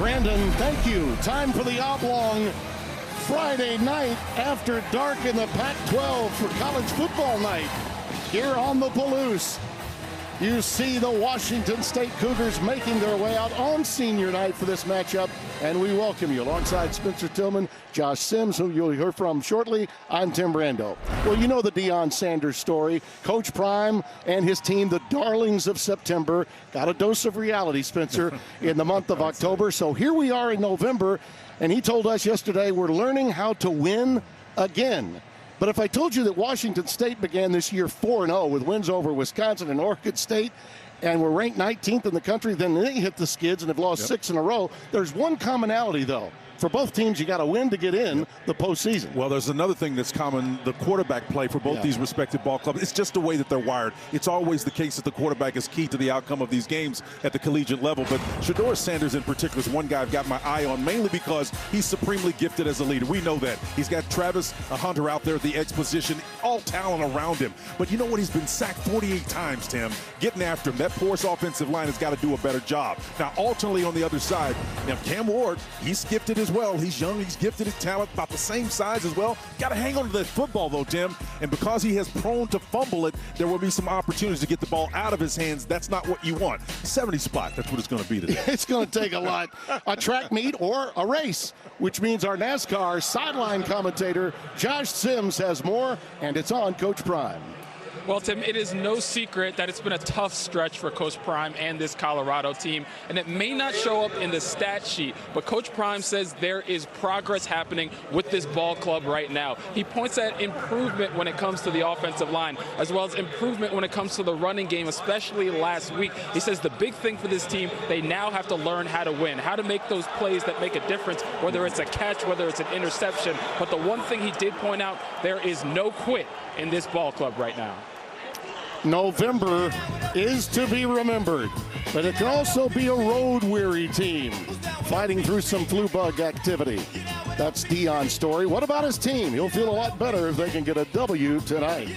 Brandon, thank you. Time for the oblong Friday night after dark in the Pac-12 for college football night. Here on the Palouse, you see the Washington State Cougars making their way out on senior night for this matchup, and we welcome you alongside Spencer Tillman, Josh Sims, who you'll hear from shortly. I'm Tim Brando. Well, you know the Deion Sanders story. Coach Prime and his team, the darlings of September, got a dose of reality, Spencer, in the month of October. So here we are in November, and he told us yesterday we're learning how to win again. But if I told you that Washington State began this year 4-0 with wins over Wisconsin and Oregon State, and were ranked 19th in the country, then they hit the skids and have lost 6 in a row. There's one commonality, though. For both teams, you got to win to get in the postseason. Well, there's another thing that's common, the quarterback play for both these respective ball clubs. It's just the way that they're wired. It's always the case that the quarterback is key to the outcome of these games at the collegiate level. But Shedeur Sanders in particular is one guy I've got my eye on, mainly because he's supremely gifted as a leader. We know that. He's got Travis Hunter out there at the X position, all talent around him. But you know what? He's been sacked 48 times, Tim. Getting after him. That porous offensive line has got to do a better job. Now, alternately on the other side, Cam Ward, he's gifted as well. He's young, he's gifted, his talent, about the same size as well. Got to hang on to that football, though, Tim. And because he has prone to fumble it, there will be some opportunities to get the ball out of his hands. That's not what you want. 70 spot, that's what it's going to be today. It's going to take a lot. A track meet or a race, which means our NASCAR sideline commentator, Josh Sims, has more, and it's on Coach Prime. Well, Tim, it is no secret that it's been a tough stretch for Coach Prime and this Colorado team, and it may not show up in the stat sheet, but Coach Prime says there is progress happening with this ball club right now. He points at improvement when it comes to the offensive line, as well as improvement when it comes to the running game, especially last week. He says the big thing for this team, they now have to learn how to win, how to make those plays that make a difference, whether it's a catch, whether it's an interception. But the one thing he did point out, there is no quit in this ball club right now. November is to be remembered, but it can also be a road-weary team fighting through some flu bug activity. That's Deion's story. What about his team? He'll feel a lot better if they can get a W tonight.